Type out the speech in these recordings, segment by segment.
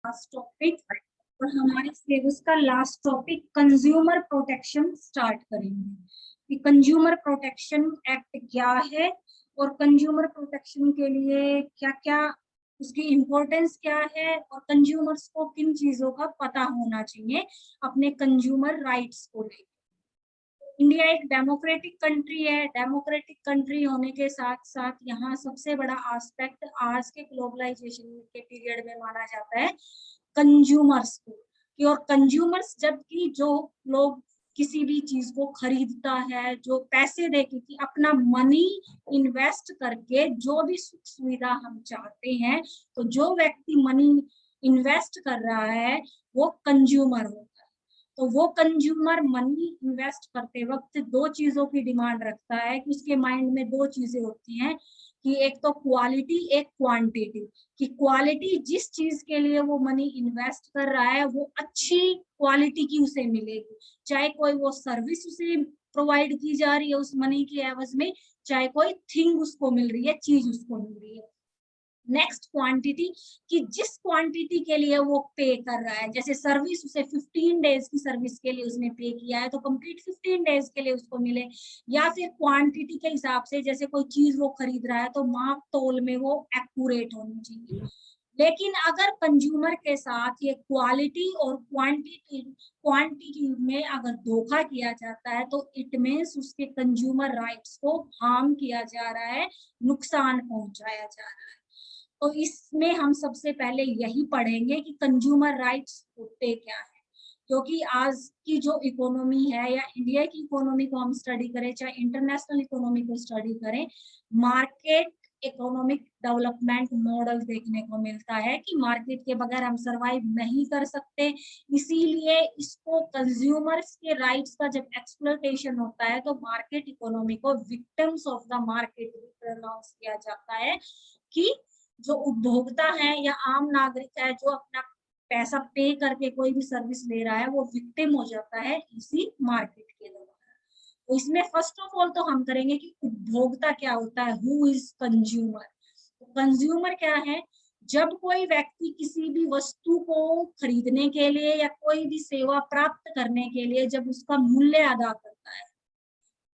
Last topic और हमारे syllabus का last topic consumer protection start करेंगे कि कंज्यूमर प्रोटेक्शन एक्ट क्या है और कंज्यूमर प्रोटेक्शन के लिए क्या क्या उसकी इम्पोर्टेंस क्या है और कंज्यूमर्स को किन चीजों का पता होना चाहिए अपने कंज्यूमर राइट्स को लेकर। इंडिया एक डेमोक्रेटिक कंट्री है। डेमोक्रेटिक कंट्री होने के साथ साथ यहाँ सबसे बड़ा एस्पेक्ट आज के ग्लोबलाइजेशन के पीरियड में माना जाता है कंज्यूमर्स को कि और कंज्यूमर्स जबकि जो लोग किसी भी चीज को खरीदता है, जो पैसे देके कि अपना मनी इन्वेस्ट करके जो भी सुख सुविधा हम चाहते हैं, तो जो व्यक्ति मनी इन्वेस्ट कर रहा है वो कंज्यूमर होता है। तो वो कंज्यूमर मनी इन्वेस्ट करते वक्त दो चीजों की डिमांड रखता है कि उसके माइंड में दो चीजें होती हैं कि एक तो क्वालिटी, एक क्वांटिटी। कि क्वालिटी जिस चीज के लिए वो मनी इन्वेस्ट कर रहा है वो अच्छी क्वालिटी की उसे मिलेगी, चाहे कोई वो सर्विस उसे प्रोवाइड की जा रही है उस मनी के एवज में, चाहे कोई थिंग उसको मिल रही है, चीज उसको मिल रही है। नेक्स्ट क्वांटिटी, कि जिस क्वांटिटी के लिए वो पे कर रहा है, जैसे सर्विस उसे 15 डेज की सर्विस के लिए उसने पे किया है तो कंप्लीट 15 डेज के लिए उसको मिले, या फिर क्वांटिटी के हिसाब से जैसे कोई चीज वो खरीद रहा है तो माप तोल में वो एक्यूरेट होनी चाहिए। लेकिन अगर कंज्यूमर के साथ ये क्वालिटी और क्वांटिटी में अगर धोखा किया जाता है तो इट मीन्स उसके कंज्यूमर राइट्स को हार्म किया जा रहा है, नुकसान पहुंचाया जा रहा है। तो इसमें हम सबसे पहले यही पढ़ेंगे कि कंज्यूमर राइट्स होते क्या है, क्योंकि आज की जो इकोनॉमी है या इंडिया की इकोनॉमी को हम स्टडी करें चाहे इंटरनेशनल इकोनॉमी को स्टडी करें, मार्केट इकोनॉमिक डेवलपमेंट मॉडल देखने को मिलता है कि मार्केट के बगैर हम सरवाइव नहीं कर सकते। इसीलिए इसको कंज्यूमर्स के राइट्स का जब एक्सप्लॉयटेशन होता है तो मार्केट इकोनॉमी को victims of the market pronounce किया जाता है कि जो उपभोक्ता है या आम नागरिक है जो अपना पैसा पे करके कोई भी सर्विस ले रहा है वो विक्टिम हो जाता है इसी मार्केट के द्वारा। तो इसमें फर्स्ट ऑफ ऑल तो हम करेंगे कि उपभोक्ता क्या होता है, हु इज कंज्यूमर। तो कंज्यूमर क्या है, जब कोई व्यक्ति किसी भी वस्तु को खरीदने के लिए या कोई भी सेवा प्राप्त करने के लिए जब उसका मूल्य अदा करता है,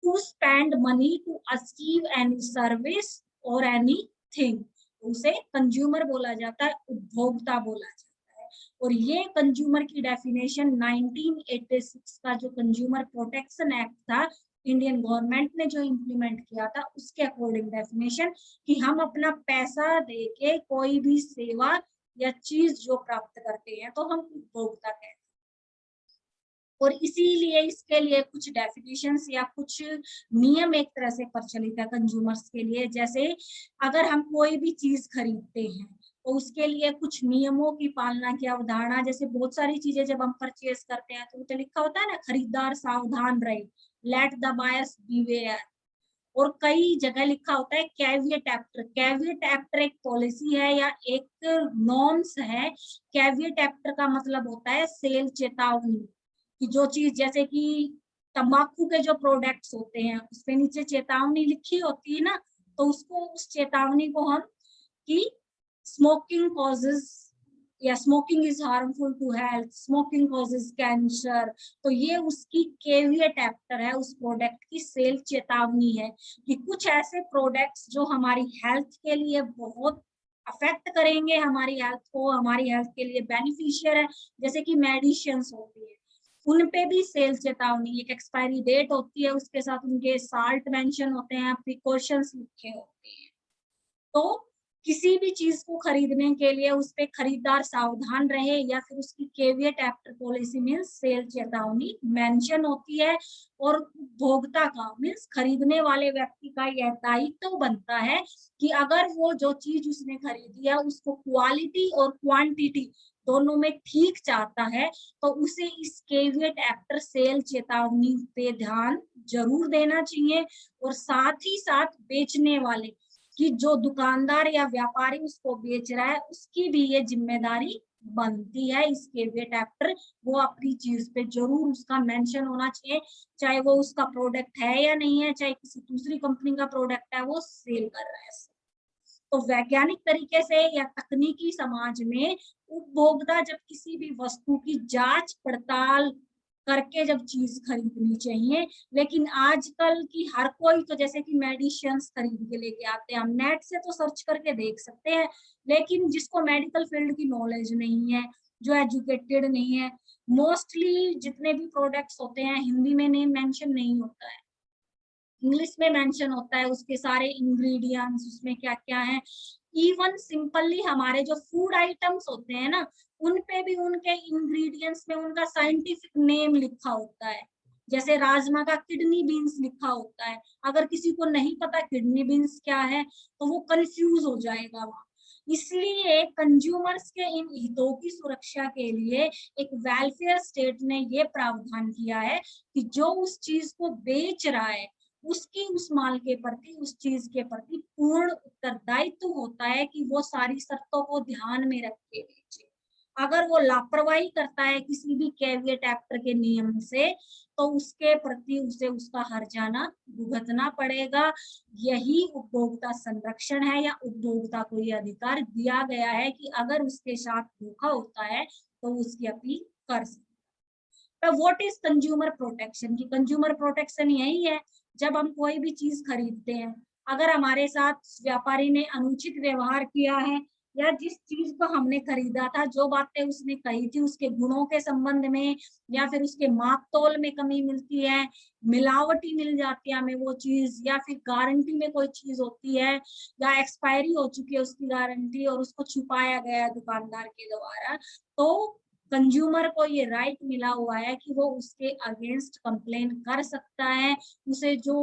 to spend money to achieve any service और एनी थिंग, उसे कंज्यूमर बोला जाता है, उपभोक्ता बोला जाता है। और ये कंज्यूमर की डेफिनेशन 1986 का जो कंज्यूमर प्रोटेक्शन एक्ट था इंडियन गवर्नमेंट ने जो इम्प्लीमेंट किया था उसके अकॉर्डिंग डेफिनेशन कि हम अपना पैसा देके कोई भी सेवा या चीज जो प्राप्त करते हैं तो हम उपभोक्ता कहते हैं। और इसीलिए इसके लिए कुछ डेफिनेशंस या कुछ नियम एक तरह से प्रचलित है कंज्यूमर्स के लिए। जैसे अगर हम कोई भी चीज खरीदते हैं तो उसके लिए कुछ नियमों की पालना की अवधारणा, जैसे बहुत सारी चीजें जब हम परचेज करते हैं तो लिखा होता है ना, खरीदार सावधान रहे, लेट द बायर्स बीवेयर। और कई जगह लिखा होता है कैविएट एक्टर। कैविएट एक्टर एक पॉलिसी है या एक नॉर्म्स है। कैविएट एक्टर का मतलब होता है सेल चेतावनी, कि जो चीज जैसे कि तंबाकू के जो प्रोडक्ट्स होते हैं उस पे नीचे चेतावनी लिखी होती है ना, तो उसको उस चेतावनी को हम कि स्मोकिंग कॉजेज या smoking is harmful to health, smoking causes cancer, तो ये उसकी केविएट एक्टर है, उस प्रोडक्ट की सेल चेतावनी है कि कुछ ऐसे प्रोडक्ट्स जो हमारी हेल्थ के लिए बहुत अफेक्ट करेंगे, हमारी हेल्थ को, हमारी हेल्थ के लिए बेनिफिशियल है, जैसे कि मेडिसिन्स होती है उन पे भी सेल चेतावनी, एक एक्सपायरी डेट होती है, उसके साथ उनके साल्ट मेंशन होते हैं, प्रिकॉशंस लिखे होते हैं। तो किसी भी चीज को खरीदने के लिए उस पे खरीदार सावधान रहे या फिर उसकी केविएट एक्टर पॉलिसी में सेल चेतावनी मेंशन होती है। और उपभोक्ता का मीन्स खरीदने वाले व्यक्ति का यह दायित्व बनता है कि अगर वो जो चीज उसने खरीदी है उसको क्वालिटी और क्वांटिटी दोनों में ठीक चाहता है तो उसे इस केविएट एक्टर सेल चेतावनी पे ध्यान जरूर देना चाहिए। और साथ ही साथ बेचने वाले कि जो दुकानदार या व्यापारी उसको बेच रहा है उसकी भी ये जिम्मेदारी बनती है इस केविएट एक्टर, वो अपनी चीज पे जरूर उसका मेंशन होना चाहिए, चाहे वो उसका प्रोडक्ट है या नहीं है, चाहे किसी दूसरी कंपनी का प्रोडक्ट है वो सेल कर रहा है। तो वैज्ञानिक तरीके से या तकनीकी समाज में उपभोक्ता जब किसी भी वस्तु की जांच पड़ताल करके जब चीज खरीदनी चाहिए, लेकिन आजकल की हर कोई तो जैसे कि मेडिसिन्स खरीद के लेके आते हैं, हम नेट से तो सर्च करके देख सकते हैं, लेकिन जिसको मेडिकल फील्ड की नॉलेज नहीं है, जो एजुकेटेड नहीं है, मोस्टली जितने भी प्रोडक्ट्स होते हैं हिंदी में नेम मेंशन नहीं होता है, इंग्लिश में मेंशन होता है, उसके सारे इंग्रेडिएंट्स उसमें क्या क्या है। इवन सिंपली हमारे जो फूड आइटम्स होते हैं ना, उन पे भी उनके इंग्रेडिएंट्स में उनका साइंटिफिक नेम लिखा होता है। जैसे राजमा का किडनी बीन्स लिखा होता है, अगर किसी को नहीं पता किडनी बीन्स क्या है तो वो कंफ्यूज हो जाएगा वहां। इसलिए कंज्यूमर्स के इन हितों की सुरक्षा के लिए एक वेलफेयर स्टेट ने ये प्रावधान किया है कि जो उस चीज को बेच रहा है उसकी उस माल के प्रति, उस चीज के प्रति पूर्ण उत्तरदायित्व होता है कि वो सारी शर्तों को ध्यान में रख के बेचे। अगर वो लापरवाही करता है किसी भी कैविएट एक्ट के नियम से, तो उसके प्रति उसे उसका हर्जाना भुगतना पड़ेगा। यही उपभोक्ता संरक्षण है, या उपभोक्ता को यह अधिकार दिया गया है कि अगर उसके साथ धोखा होता है तो उसकी अपील कर सकते। तो व्हाट इज कंज्यूमर प्रोटेक्शन? की कंज्यूमर प्रोटेक्शन यही है, जब हम कोई भी चीज खरीदते हैं, अगर हमारे साथ व्यापारी ने अनुचित व्यवहार किया है, या जिस चीज को हमने खरीदा था, जो बातें उसने कही थी उसके गुणों के संबंध में, या फिर उसके माप तोल में कमी मिलती है, मिलावटी मिल जाती है हमें वो चीज, या फिर गारंटी में कोई चीज होती है या एक्सपायरी हो चुकी है उसकी गारंटी और उसको छुपाया गया है दुकानदार के द्वारा, तो कंज्यूमर को ये राइट मिला हुआ है कि वो उसके अगेंस्ट कंप्लेन कर सकता है। उसे जो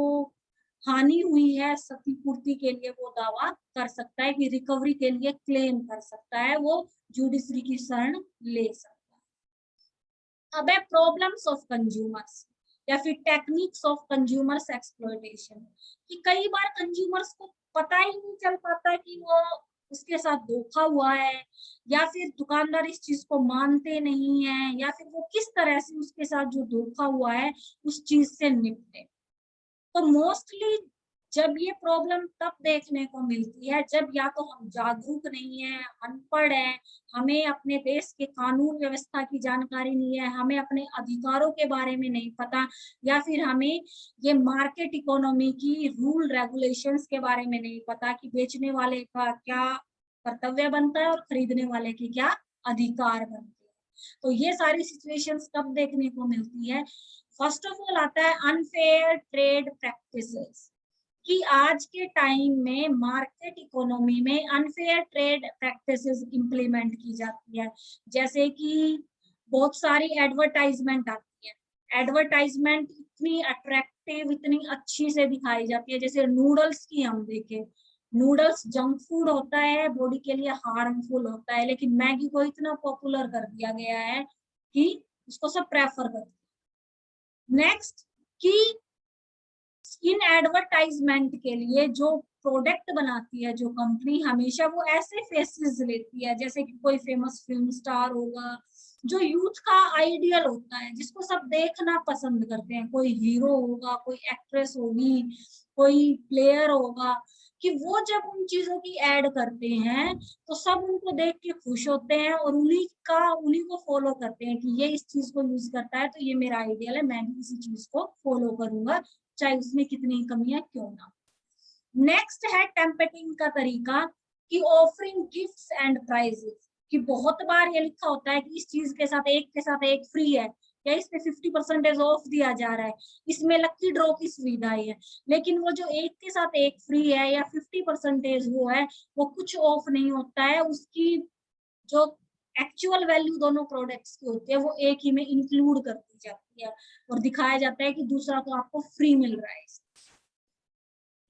हानि हुई है क्षतिपूर्ति के लिए वो दावा कर सकता है, कि रिकवरी के लिए क्लेम कर सकता है, वो जुडिशरी की शरण ले सकता है। अब है प्रॉब्लम्स ऑफ कंज्यूमर्स या फिर टेक्निक्स ऑफ कंज्यूमर्स एक्सप्लॉयटेशन, कि कई बार कंज्यूमर्स को पता ही नहीं चल पाता कि वो उसके साथ धोखा हुआ है, या फिर दुकानदार इस चीज को मानते नहीं है, या फिर वो किस तरह से उसके साथ जो धोखा हुआ है उस चीज से निपटे। तो मोस्टली जब ये प्रॉब्लम तब देखने को मिलती है जब या तो हम जागरूक नहीं है, अनपढ़ है, हमें अपने देश के कानून व्यवस्था की जानकारी नहीं है, हमें अपने अधिकारों के बारे में नहीं पता, या फिर हमें ये मार्केट इकोनॉमी की रूल रेगुलेशंस के बारे में नहीं पता कि बेचने वाले का क्या कर्तव्य बनता है और खरीदने वाले की क्या अधिकार बनते हैं। तो ये सारी सिचुएशंस कब देखने को मिलती है? फर्स्ट ऑफ ऑल आता है अनफेयर ट्रेड प्रैक्टिसेस, कि आज के टाइम में मार्केट इकोनॉमी में अनफेयर ट्रेड प्रैक्टिसेस इंप्लीमेंट की जाती है। जैसे कि बहुत सारी एडवर्टाइजमेंट आती है, एडवर्टाइजमेंट इतनी अट्रैक्टिव, इतनी अच्छी से दिखाई जाती है। जैसे नूडल्स की हम देखें, नूडल्स जंक फूड होता है, बॉडी के लिए हार्मफुल होता है, लेकिन मैगी को इतना पॉपुलर कर दिया गया है कि उसको सब प्रेफर करते हैं। नेक्स्ट, कि इन एडवर्टाइजमेंट के लिए जो प्रोडक्ट बनाती है जो कंपनी, हमेशा वो ऐसे फेसेस लेती है, जैसे कि कोई फेमस फिल्म स्टार होगा जो यूथ का आइडियल होता है, जिसको सब देखना पसंद करते हैं, कोई हीरो होगा, कोई एक्ट्रेस होगी, कोई प्लेयर होगा, कि वो जब उन चीजों की एड करते हैं तो सब उनको देख के खुश होते हैं और उन्हीं को फॉलो करते हैं कि ये इस चीज को यूज करता है तो ये मेरा आइडियल है, मैं भी इसी चीज को फॉलो करूंगा, चाहे उसमें कितनी कमियां क्यों ना। नेक्स्ट है टेम्पटिंग का तरीका, कि ऑफरिंग गिफ्ट्स एंड प्राइजेस, कि बहुत बार ये लिखा होता है कि इस चीज के साथ एक फ्री है, या इस पे 50% ऑफ दिया जा रहा है, इसमें लकी ड्रॉ की सुविधा है, लेकिन वो जो एक के साथ एक फ्री है या 50% वो है, वो कुछ ऑफ नहीं होता है, उसकी जो एक्चुअल वैल्यू दोनों प्रोडक्ट्स की होती है वो एक ही में इंक्लूड कर दी जाती है और दिखाया जाता है कि दूसरा तो आपको फ्री मिल रहा है।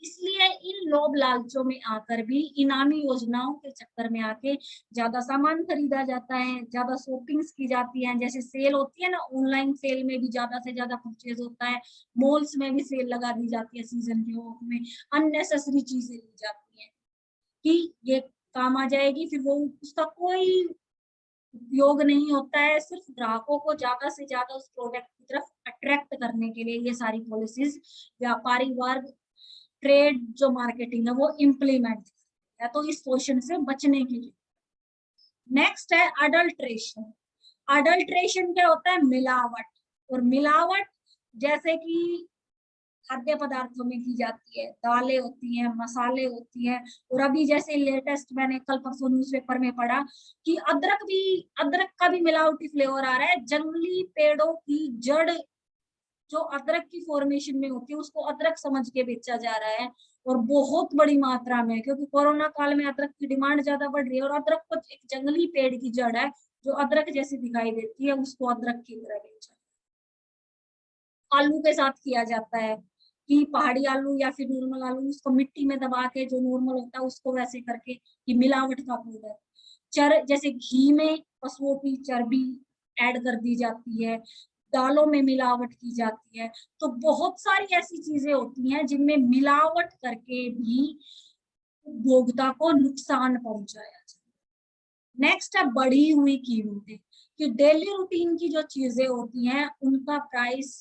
इसलिए इन लोभ लालचों में आकर भी, इनामी योजनाओं के चक्कर में आके ज्यादा सामान खरीदा जाता है, ज्यादा शॉपिंग्स की जाती है, जैसे सेल होती है ना, ऑनलाइन सेल में भी ज्यादा से ज्यादा परचेज होता है, मॉल्स में भी सेल लगा दी जाती है, सीजन के ऑफ में अननेसेसरी चीजें ली जाती है कि ये काम आ जाएगी, फिर वो उसका कोई उपयोग नहीं होता है, सिर्फ ग्राहकों को ज्यादा से ज्यादा उस प्रोडक्ट की तरफ अट्रैक्ट करने के लिए ये सारी पॉलिसीज व्यापारी वर्ग, ट्रेड जो मार्केटिंग है वो इम्प्लीमेंट। है, तो इस शोषण से बचने के लिए। नेक्स्ट है अडल्ट्रेशन। अडल्ट्रेशन क्या होता है? मिलावट। और मिलावट जैसे कि खाद्य पदार्थों में की जाती है, दालें होती हैं, मसाले होती हैं, और अभी जैसे लेटेस्ट मैंने कल परसों न्यूज़पेपर में पढ़ा कि अदरक का भी मिलावटी फ्लेवर आ रहा है। जंगली पेड़ों की जड़ जो अदरक की फॉर्मेशन में होती है उसको अदरक समझ के बेचा जा रहा है, और बहुत बड़ी मात्रा में, क्योंकि कोरोना काल में अदरक की डिमांड ज्यादा बढ़ रही है, और अदरक को एक जंगली पेड़ की जड़ है जो अदरक जैसी दिखाई देती है, उसको अदरक की तरह बेचा। आलू के साथ किया जाता है कि पहाड़ी आलू या फिर नॉर्मल आलू, उसको मिट्टी में दबा के जो नॉर्मल होता है उसको वैसे करके, ये मिलावट का पाउडर। जैसे घी में पशुओं की चर्बी ऐड कर दी जाती है, दालों में मिलावट की जाती है। तो बहुत सारी ऐसी चीजें होती हैं जिनमें मिलावट करके भी उपभोक्ता को नुकसान पहुंचाया जाए। नेक्स्ट है बढ़ी हुई कीमतें, कि डेली रूटीन की जो चीजें होती हैं उनका प्राइस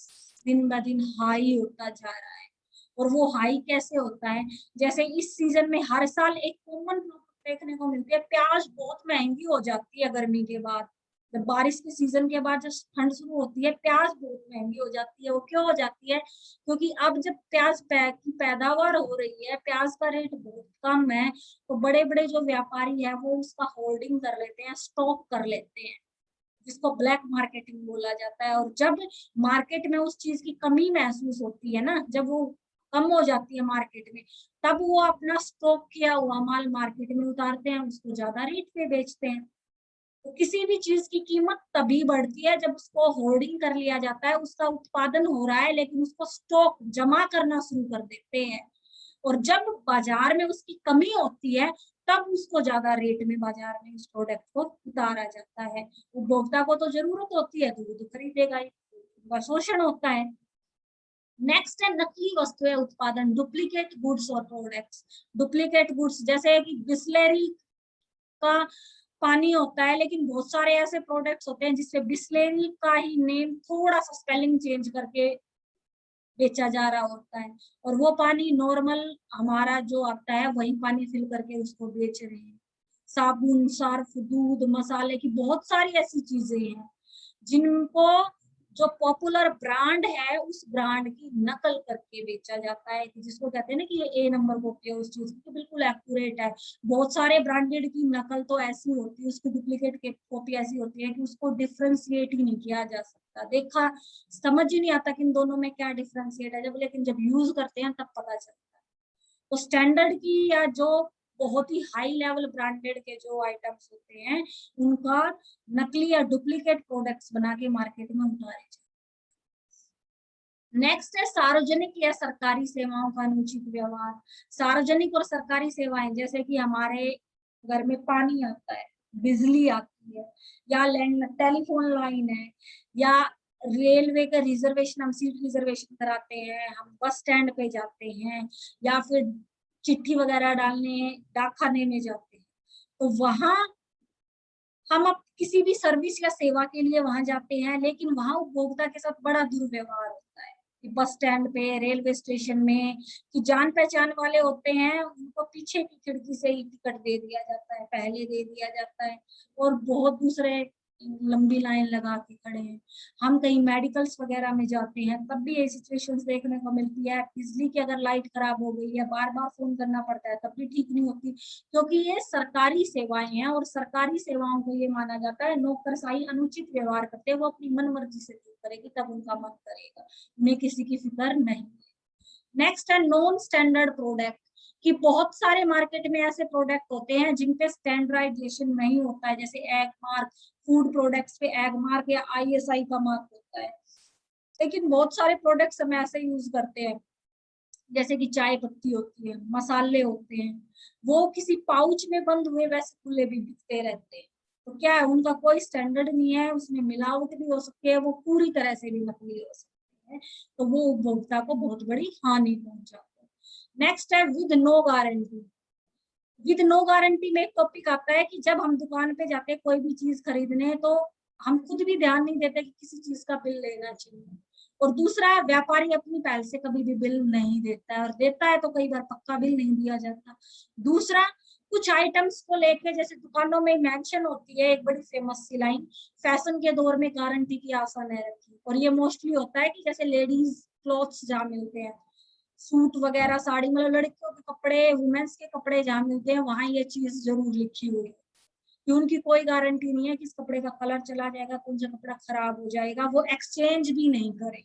दिन ब दिन हाई होता जा रहा है। और वो हाई कैसे होता है? जैसे इस सीजन में हर साल एक कॉमन देखने को मिलती है, प्याज बहुत महंगी हो जाती है गर्मी के बाद। जब बारिश के सीजन के बाद जब ठंड शुरू होती है, प्याज बहुत महंगी हो जाती है। वो क्यों हो जाती है? क्योंकि अब जब प्याज की पैदावार हो रही है, प्याज का रेट बहुत कम है, तो बड़े बड़े जो व्यापारी है वो उसका होल्डिंग कर लेते हैं, स्टॉक कर लेते हैं, जिसको ब्लैक मार्केटिंग बोला जाता है। और जब मार्केट में उस चीज की कमी महसूस होती है ना, जब वो कम हो जाती है मार्केट में, तब वो अपना स्टॉक किया हुआ माल मार्केट में उतारते हैं, उसको ज्यादा रेट पे बेचते हैं। तो किसी भी चीज की कीमत तभी बढ़ती है जब उसको होर्डिंग कर लिया जाता है, उसका उत्पादन हो रहा है लेकिन उसको स्टॉक जमा करना शुरू कर देते हैं, और जब बाजार में उसकी कमी होती है तब उसको ज्यादा रेट में बाजार में उस प्रोडक्ट को उतारा जाता है। उपभोक्ता को तो जरूरत होती है तो वो तो खरीदेगा ही, उनका शोषण होता है। नेक्स्ट है नकली वस्तुएं उत्पादन, डुप्लीकेट गुड्स और प्रोडक्ट्स। डुप्लीकेट गुड्स जैसे कि बिस्लेरी का पानी होता है, लेकिन बहुत सारे ऐसे प्रोडक्ट्स होते हैं जिससे बिस्लेरी का ही नेम थोड़ा सा स्पेलिंग चेंज करके बेचा जा रहा होता है, और वो पानी नॉर्मल हमारा जो आता है वही पानी फिल करके उसको बेच रहे हैं। साबुन, सर्फ, दूध, मसाले की बहुत सारी ऐसी चीजें हैं जिनको जो पॉपुलर ब्रांड है उस ब्रांड की नकल करके बेचा जाता है, कि जिसको कहते हैं ना कि ये ए नंबर कॉपी है उस चीज की, तो बिल्कुल एक्यूरेट है। बहुत सारे ब्रांडेड की नकल तो ऐसी होती है, उसकी डुप्लीकेट कॉपी ऐसी होती है कि उसको डिफ्रेंशिएट ही नहीं किया जा सकता, देखा समझ ही नहीं आता कि इन दोनों में क्या डिफ्रेंशिएट है, जब लेकिन जब यूज करते हैं तब पता चलता है। तो स्टैंडर्ड की या जो बहुत ही हाई लेवल ब्रांडेड के जो आइटम्स होते हैं उनका नकली या डुप्लीकेट प्रोडक्ट्स बना के मार्केट में उतारे जाते। नेक्स्ट है सार्वजनिक या सरकारी सेवाओं का अनुचित व्यवहार। सार्वजनिक और सरकारी सेवाएं जैसे कि हमारे घर में पानी आता है, बिजली आती है, या लैंड टेलीफोन लाइन है, या रेलवे का रिजर्वेशन, हम सीट रिजर्वेशन कराते हैं, हम बस स्टैंड पे जाते हैं, या फिर चिट्ठी वगैरह डालने डाकखाने में जाते हैं, तो वहां हम अब किसी भी सर्विस या सेवा के लिए वहां जाते हैं, लेकिन वहां उपभोक्ता के साथ बड़ा दुर्व्यवहार होता है। कि बस स्टैंड पे, रेलवे स्टेशन में, कि जान पहचान वाले होते हैं उनको पीछे की खिड़की से ही टिकट दे दिया जाता है, पहले दे दिया जाता है, और बहुत दूसरे लंबी लाइन लगा के खड़े हैं। हम कहीं मेडिकल्स वगैरह में जाते हैं तब भी ये सिचुएशंस देखने को मिलती है। बिजली की अगर लाइट खराब हो गई है, बार बार फोन करना पड़ता है, तब भी ठीक नहीं होती, क्योंकि ये सरकारी सेवाएं हैं, और सरकारी सेवाओं को ये माना जाता है नौकरशाही अनुचित व्यवहार करते हैं, वो अपनी मन मर्जी से करेगी तब उनका मन करेगा, उन्हें किसी की फिक्र नहीं। नेक्स्ट है नॉन स्टैंडर्ड प्रोडक्ट, कि बहुत सारे मार्केट में ऐसे प्रोडक्ट होते हैं जिन पे स्टैंडर्डाइजेशन नहीं होता है, जैसे एग मार्क, फूड प्रोडक्ट्स पे एग मार्क या आईएसआई का मार्क होता है, लेकिन बहुत सारे प्रोडक्ट्स हम ऐसे यूज करते हैं, जैसे कि चाय पत्ती होती है, मसाले होते हैं, वो किसी पाउच में बंद हुए वैसे खुले भी बिकते रहते हैं। तो क्या है, उनका कोई स्टैंडर्ड नहीं है, उसमें मिलावट भी हो सकती है, वो पूरी तरह से भी नकली हो सकती है, तो वो उपभोक्ता को बहुत बड़ी हानि पहुंचाता है। नेक्स्ट है with no guarantee. With no guarantee में एक टॉपिक आता है कि जब हम दुकान पे जाते हैं कोई भी चीज खरीदने, तो हम खुद भी ध्यान नहीं देते कि किसी चीज का बिल लेना चाहिए, और दूसरा व्यापारी अपनी पहल से कभी भी बिल नहीं देता है, और देता है तो कई बार पक्का बिल नहीं दिया जाता। दूसरा, कुछ आइटम्स को लेके जैसे दुकानों में मेंशन होती है एक बड़ी फेमस सी लाइन, फैशन के दौर में गारंटी की आशा न रखी। और ये मोस्टली होता है कि जैसे लेडीज क्लॉथ्स जहाँ मिलते हैं, सूट वगैरह, साड़ी, मतलब लड़कियों के कपड़े, वुमेन्स के कपड़े जहाँ मिलते हैं वहां ये चीज जरूर लिखी हुई है कि उनकी कोई गारंटी नहीं है कि इस कपड़े का कलर चला जाएगा, कौन सा कपड़ा खराब हो जाएगा, वो एक्सचेंज भी नहीं करे,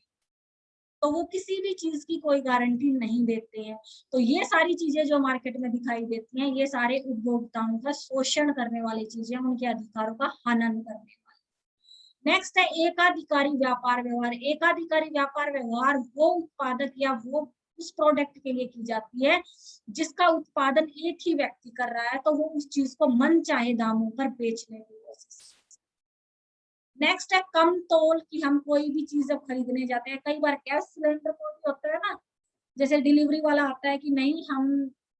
तो वो किसी भी चीज की कोई गारंटी नहीं देते हैं। तो ये सारी चीजें जो मार्केट में दिखाई देती हैं, ये सारे उपभोक्ताओं का शोषण करने वाली चीजें, उनके अधिकारों का हनन करने वाली। नेक्स्ट है एकाधिकारी व्यापार व्यवहार। एकाधिकारी व्यापार व्यवहार वो उत्पादक या वो उस प्रोडक्ट के लिए की जाती है जिसका उत्पादन एक ही व्यक्ति कर रहा है, तो वो उस चीज को मन चाहे दामों पर बेचने की कोशिश। नेक्स्ट है कम तोल, कि हम कोई भी चीज जब खरीदने जाते हैं, कई बार गैस सिलेंडर को भी होता है ना, जैसे डिलीवरी वाला आता है कि नहीं हम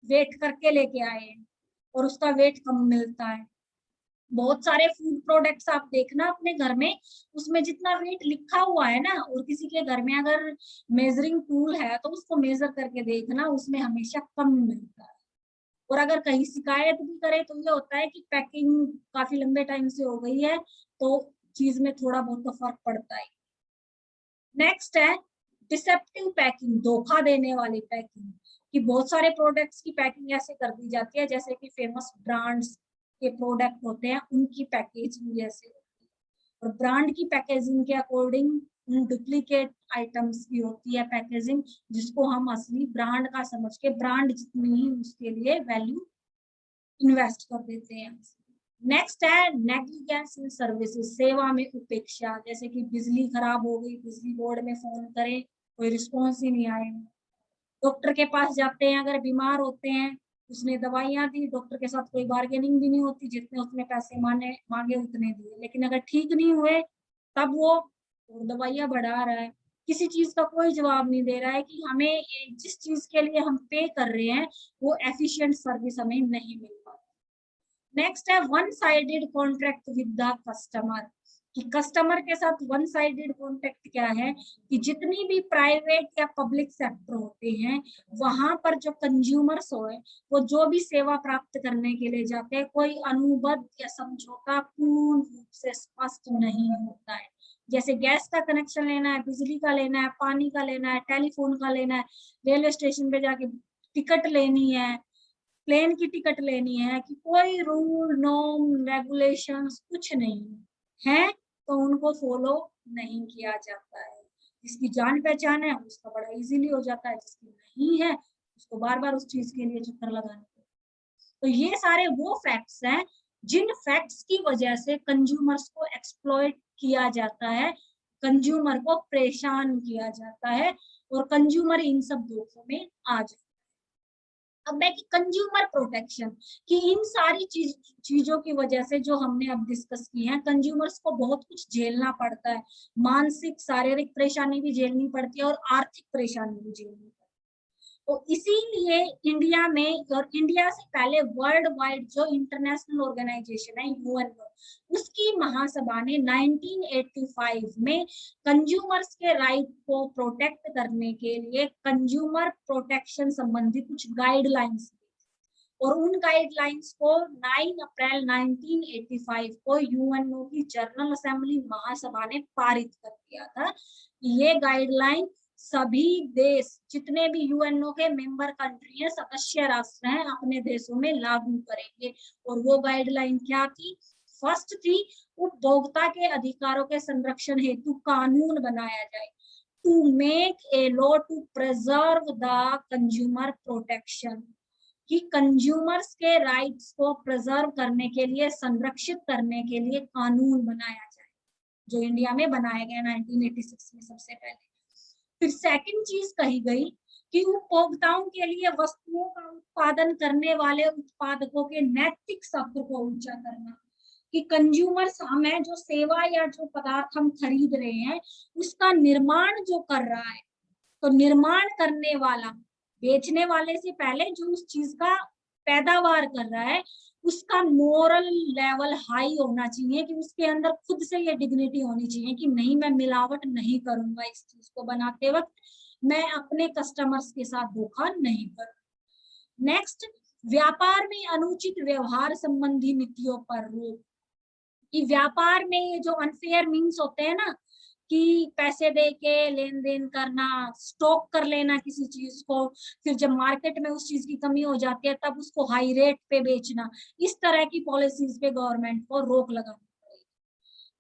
वेट करके लेके आए हैं और उसका वेट कम मिलता है। बहुत सारे फूड प्रोडक्ट्स आप देखना अपने घर में, उसमें जितना वेट लिखा हुआ है ना, और किसी के घर में अगर मेजरिंग टूल है तो उसको मेजर करके देखना, उसमें हमेशा कम मिलता है। और अगर कहीं शिकायत भी करे तो ये होता है कि पैकिंग काफी लंबे टाइम से हो गई है, तो चीज में थोड़ा बहुत तो फर्क पड़ता है। नेक्स्ट है डिसेप्टिव पैकिंग, धोखा देने वाली पैकिंग, कि बहुत सारे प्रोडक्ट्स की पैकिंग ऐसे कर दी जाती है जैसे कि फेमस ब्रांड्स के प्रोडक्ट होते हैं उनकी पैकेजिंग जैसे होती है, और ब्रांड की पैकेजिंग के अकॉर्डिंग डुप्लीकेट आइटम्स की होती है पैकेजिंग, जिसको हम असली ब्रांड का समझ के ब्रांड जितनी ही उसके लिए वैल्यू इन्वेस्ट कर देते हैं। नेक्स्ट है नेग्लिजेंस इन सर्विसेज, सेवा में उपेक्षा, जैसे कि बिजली खराब हो गई, बिजली बोर्ड में फोन करें कोई रिस्पॉन्स ही नहीं आए, डॉक्टर के पास जाते हैं अगर बीमार होते हैं, उसने दवाइयां दी, डॉक्टर के साथ कोई बार्गेनिंग भी नहीं होती, जितने उसने पैसे मांगे उतने दिए, लेकिन अगर ठीक नहीं हुए तब वो और दवाइयां बढ़ा रहा है, किसी चीज का कोई जवाब नहीं दे रहा है कि हमें जिस चीज के लिए हम पे कर रहे हैं वो एफिशिएंट सर्विस हमें नहीं मिल पाती। नेक्स्ट है one sided contract with the customer, कि कस्टमर के साथ वन साइडेड कॉन्ट्रैक्ट क्या है, कि जितनी भी प्राइवेट या पब्लिक सेक्टर होते हैं वहां पर जो कंज्यूमर्स हो वो जो भी सेवा प्राप्त करने के लिए जाते हैं, कोई अनुबंध या समझौता पूर्ण रूप से स्पष्ट नहीं होता है। जैसे गैस का कनेक्शन लेना है, बिजली का लेना है, पानी का लेना है, टेलीफोन का लेना है, रेलवे स्टेशन पे जाके टिकट लेनी है, प्लेन की टिकट लेनी है, कि कोई रूल नॉर्म रेगुलेशंस कुछ नहीं है, तो उनको फॉलो नहीं किया जाता है। जिसकी जान पहचान है उसका बड़ा इजीली हो जाता है, जिसकी नहीं है उसको बार बार उस चीज के लिए चक्कर लगाने पड़ते। तो ये सारे वो फैक्ट्स हैं जिन फैक्ट्स की वजह से कंज्यूमर्स को एक्सप्लॉइट किया जाता है, कंज्यूमर को परेशान किया जाता है, और कंज्यूमर इन सब धोखों में आ जाता है। अब है कि कंज्यूमर प्रोटेक्शन, कि इन सारी चीजों की वजह से जो हमने अब डिस्कस की है, कंज्यूमर्स को बहुत कुछ झेलना पड़ता है, मानसिक शारीरिक परेशानी भी झेलनी पड़ती है और आर्थिक परेशानी भी झेलनी पड़ती है। तो इसीलिए इंडिया में और इंडिया से पहले वर्ल्ड वाइड जो इंटरनेशनल ऑर्गेनाइजेशन है यूएनओ, उसकी महासभा ने 1985 में कंज्यूमर्स के राइट को प्रोटेक्ट करने के लिए कंज्यूमर प्रोटेक्शन संबंधी कुछ गाइडलाइंस, और उन गाइडलाइंस को 9 अप्रैल 1985 को यूएनओ की जनरल असेंबली महासभा ने पारित कर दिया था। ये गाइडलाइन सभी देश जितने भी यूएनओ के मेंबर कंट्री है, सदस्य राष्ट्र हैं, अपने देशों में लागू करेंगे। और वो गाइडलाइन क्या थी? फर्स्ट थी उपभोक्ता के अधिकारों के संरक्षण हेतु कानून बनाया जाए, to make a law to preserve the consumer protection, कि कंज्यूमर्स के राइट्स को प्रिजर्व करने के लिए, संरक्षित करने के लिए कानून बनाया जाए, जो इंडिया में बनाया गया 1986 में सबसे पहले। फिर सेकंड चीज कही गई कि उपभोक्ताओं के लिए वस्तुओं का उत्पादन करने वाले उत्पादकों के नैतिक सत्व को ऊंचा करना, कि कंज्यूमर्स हमें जो सेवा या जो पदार्थ हम खरीद रहे हैं उसका निर्माण जो कर रहा है, तो निर्माण करने वाला बेचने वाले से पहले जो उस चीज का पैदावार कर रहा है उसका मोरल लेवल हाई होना चाहिए, कि उसके अंदर खुद से ये डिग्निटी होनी चाहिए कि नहीं मैं मिलावट नहीं करूंगा, इस चीज को बनाते वक्त मैं अपने कस्टमर्स के साथ धोखा नहीं करूंगा। नेक्स्ट, व्यापार में अनुचित व्यवहार संबंधी नीतियों पर रोक, कि व्यापार में ये जो अनफेयर मीन्स होते हैं ना, कि पैसे दे के लेन देन करना, स्टॉक कर लेना किसी चीज को, फिर जब मार्केट में उस चीज की कमी हो जाती है तब उसको हाई रेट पे बेचना, इस तरह की पॉलिसीज पे गवर्नमेंट को रोक लगानी पड़ेगी।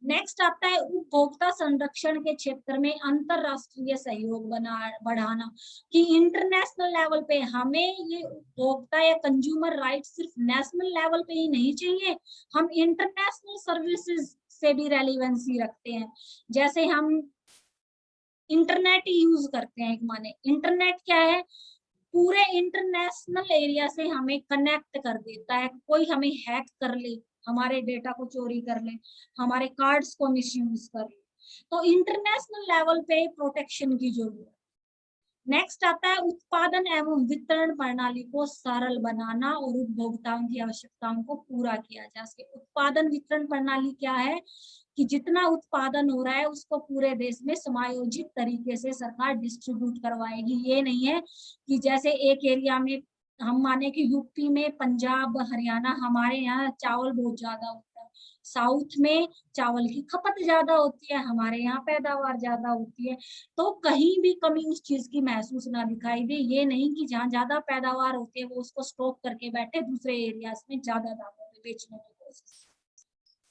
नेक्स्ट आता है उपभोक्ता संरक्षण के क्षेत्र में अंतरराष्ट्रीय सहयोग बढ़ाना, कि इंटरनेशनल लेवल पे हमें ये उपभोक्ता या कंज्यूमर राइट सिर्फ नेशनल लेवल पे ही नहीं चाहिए, हम इंटरनेशनल सर्विसेज से भी रेलिवेंसी रखते हैं। जैसे हम इंटरनेट यूज करते हैं, एक माने इंटरनेट क्या है, पूरे इंटरनेशनल एरिया से हमें कनेक्ट कर देता है। कोई हमें हैक कर ले, हमारे डेटा को चोरी कर ले, हमारे कार्ड्स को मिसयूज कर ले, तो इंटरनेशनल लेवल पे प्रोटेक्शन की जरूरत। नेक्स्ट आता है उत्पादन एवं वितरण प्रणाली को सरल बनाना और उपभोक्ताओं की आवश्यकताओं को पूरा किया जा सके। उत्पादन वितरण प्रणाली क्या है, कि जितना उत्पादन हो रहा है उसको पूरे देश में समायोजित तरीके से सरकार डिस्ट्रीब्यूट करवाएगी। ये नहीं है कि जैसे एक एरिया में हम माने कि यूपी में, पंजाब, हरियाणा, हमारे यहाँ चावल बहुत ज्यादा होता है, साउथ में चावल की खपत ज्यादा होती है, हमारे यहाँ पैदावार ज्यादा होती है, तो कहीं भी कमी उस चीज की महसूस ना दिखाई दे। ये नहीं कि जहाँ ज्यादा पैदावार होती है वो उसको स्टॉक करके बैठे दूसरे एरियाज में ज्यादा दामों में बेचने की कोशिश।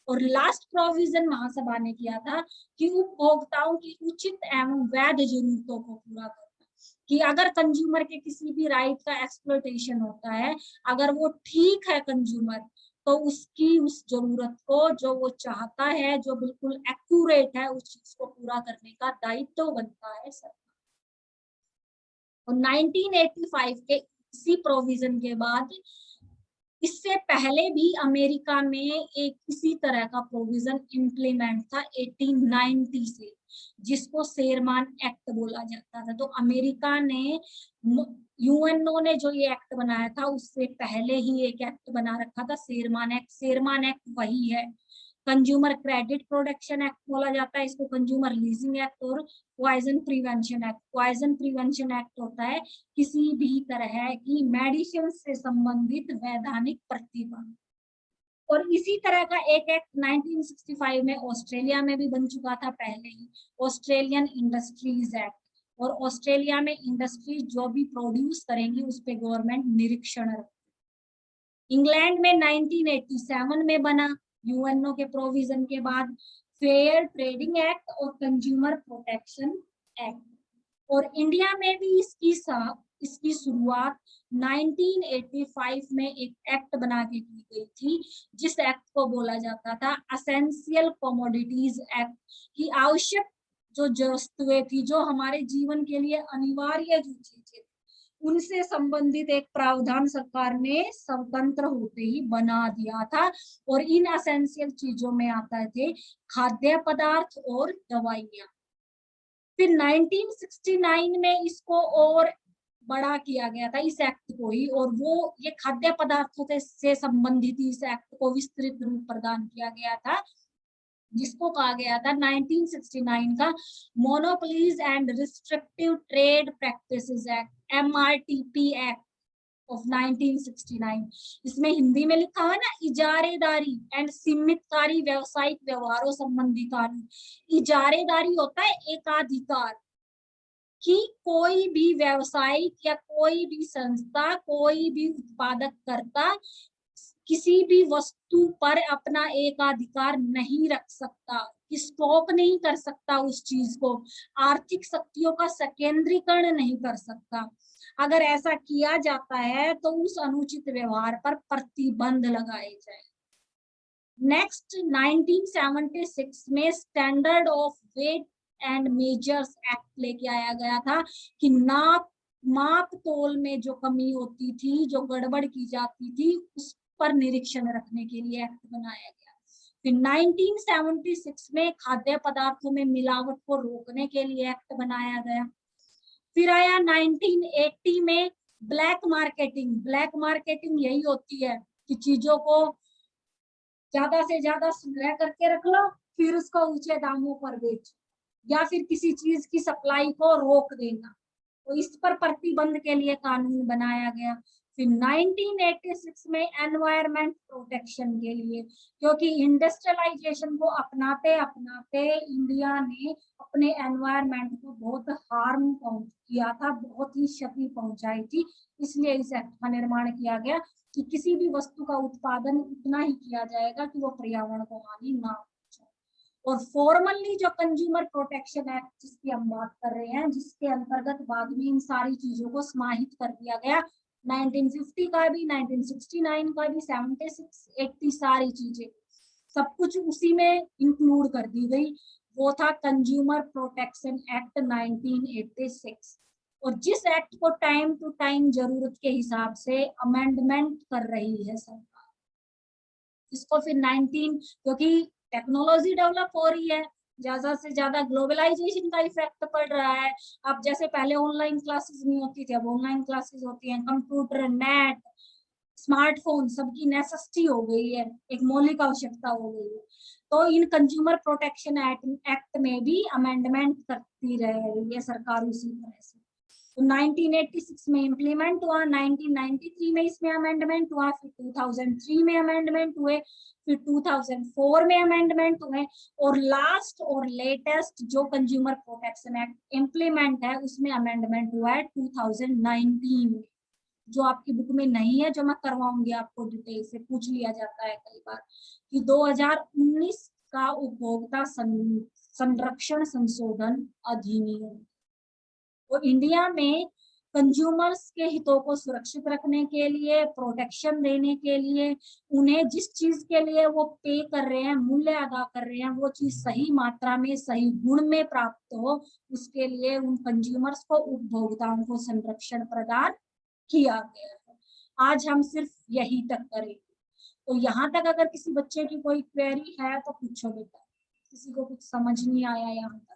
और लास्ट प्रोविजन महासभा ने किया था कि उपभोक्ताओं की उचित एवं वैध जरूरतों को पूरा करना, कि अगर कंज्यूमर के किसी भी राइट का एक्सप्लॉयटेशन होता है, अगर वो ठीक है कंज्यूमर, तो उसकी उस जरूरत को जो वो चाहता है, जो बिल्कुल एक्यूरेट है, उस चीज को पूरा करने का दायित्व तो बनता है सरकार। और 1985 के इसी प्रोविजन के बाद, इससे पहले भी अमेरिका में एक इसी तरह का प्रोविजन इम्प्लीमेंट था 1890 से, जिसको शेरमान एक्ट बोला जाता था। तो अमेरिका ने, यूएनओ ने जो ये एक्ट बनाया था उससे पहले ही एक एक्ट बना रखा था, शेरमान एक्ट। शेरमान एक्ट वही है, कंज्यूमर क्रेडिट प्रोटेक्शन एक्ट बोला जाता है इसको, कंज्यूमर लीजिंग एक्ट, और poison prevention act. Poison prevention act होता है किसी भी तरह की मेडिसिन से संबंधित वैधानिक प्रतिबंध। और इसी तरह का एक एक्ट 1965 में ऑस्ट्रेलिया में भी बन चुका था पहले ही, ऑस्ट्रेलियन इंडस्ट्रीज एक्ट। और ऑस्ट्रेलिया में इंडस्ट्रीज जो भी प्रोड्यूस करेंगी उस पे गवर्नमेंट निरीक्षण रखेगी। इंग्लैंड में 1987 में बना यूएनओ के प्रोविजन के बाद फेयर ट्रेडिंग एक्ट और कंज्यूमर प्रोटेक्शन एक्ट। और इंडिया में भी इसकी शुरुआत 1985 में एक एक्ट बना के की गई थी, जिस एक्ट को बोला जाता था एसेंशियल कमोडिटीज एक्ट, की आवश्यक जो वस्तुएं थी, जो हमारे जीवन के लिए अनिवार्य जो चीजें, उनसे संबंधित एक प्रावधान सरकार ने स्वतंत्र होते ही बना दिया था। और इन एसेंशियल चीजों में आता थे खाद्य पदार्थ और दवाइयां। फिर 1969 में इसको और बड़ा किया गया था इस एक्ट को ही, और वो ये खाद्य पदार्थों से संबंधित इस एक्ट को विस्तृत रूप प्रदान किया गया था, जिसको कहा गया था 1969 का monopolies and restrictive trade practices act, MRTP act of 1969। इसमें हिंदी में लिखा है ना, इजारेदारी एंड सीमितकारी व्यवसायिक व्यवहारों संबंधी कानून। इजारेदारी होता है एकाधिकार, कि कोई भी व्यवसायिक या कोई भी संस्था, कोई भी उत्पादक कर्ता किसी भी वस्तु पर अपना एकाधिकार नहीं रख सकता, स्टॉक नहीं कर सकता उस चीज को, आर्थिक शक्तियों का संकेंद्रीकरण नहीं कर सकता। अगर ऐसा किया जाता है तो उस अनुचित व्यवहार पर प्रतिबंध लगाए जाए। नेक्स्ट 1976 में standard of weight and measures act लेके आया गया था, कि माप तोल में जो कमी होती थी, जो गड़बड़ की जाती थी, उस पर निरीक्षण रखने के लिए एक्ट बनाया गया। फिर 1976 में खाद्य पदार्थों में मिलावट को रोकने के लिए एक्ट बनाया गया। फिर आया 1980 में ब्लैक मार्केटिंग। ब्लैक मार्केटिंग यही होती है कि चीजों को ज्यादा से ज्यादा संग्रह करके रख लो, फिर उसको ऊंचे दामों पर बेचो, या फिर किसी चीज की सप्लाई को रोक देना, तो इस पर प्रतिबंध के लिए कानून बनाया गया। फिर 1986 में एनवायरमेंट प्रोटेक्शन के लिए, क्योंकि इंडस्ट्रियलाइजेशन को अपनाते अपनाते इंडिया ने अपने एनवायरमेंट को बहुत हार्म किया था, बहुत ही क्षति पहुंचाई थी, इसलिए इस एक्ट का निर्माण किया गया कि किसी भी वस्तु का उत्पादन उतना ही किया जाएगा कि वो पर्यावरण को हानि ना पहुंचाए। और फॉर्मली जो कंज्यूमर प्रोटेक्शन एक्ट जिसकी हम बात कर रहे हैं, जिसके अंतर्गत बाद में इन सारी चीजों को समाहित कर दिया गया, 1950 का भी, 1969 का भी, 76, 80 सारी चीजें सब कुछ उसी में इंक्लूड कर दी गई, वो था कंज्यूमर प्रोटेक्शन एक्ट 1986। और जिस एक्ट को टाइम टू टाइम जरूरत के हिसाब से अमेंडमेंट कर रही है सरकार, इसको फिर 19, क्योंकि टेक्नोलॉजी डेवलप हो रही है, ज्यादा से ज्यादा ग्लोबलाइजेशन का इफेक्ट पड़ रहा है। अब जैसे पहले ऑनलाइन क्लासेस नहीं होती थी, अब ऑनलाइन क्लासेस होती हैं, कंप्यूटर, नेट, स्मार्टफोन सबकी नेसेसिटी हो गई है, एक मौलिक आवश्यकता हो गई है। तो इन कंज्यूमर प्रोटेक्शन एक्ट में भी अमेंडमेंट करती रह रही है सरकार उसी तरह से। तो 1986 में इम्प्लीमेंट हुआ, 1993 में इसमें अमेंडमेंट हुआ, फिर 2003 में अमेंडमेंट हुए, फिर 2004 में अमेंडमेंट हुए, और लास्ट और लेटेस्ट जो कंज्यूमर प्रोटेक्शन एक्ट इम्प्लीमेंट है उसमें अमेंडमेंट हुआ है 2019 में, जो आपकी बुक में नहीं है, जो मैं करवाऊंगी आपको, डिटेल से पूछ लिया जाता है कई बार कि 2019 का उपभोक्ता संरक्षण संशोधन अधिनियम। और इंडिया में कंज्यूमर्स के हितों को सुरक्षित रखने के लिए, प्रोटेक्शन देने के लिए, उन्हें जिस चीज के लिए वो पे कर रहे हैं, मूल्य अदा कर रहे हैं, वो चीज सही मात्रा में, सही गुण में प्राप्त हो, उसके लिए उन कंज्यूमर्स को, उपभोक्ताओं को संरक्षण प्रदान किया गया है। आज हम सिर्फ यही तक करेंगे। तो यहाँ तक अगर किसी बच्चे की कोई क्वेरी है तो पूछो बेटा, किसी को कुछ समझ नहीं आया यहाँ तक?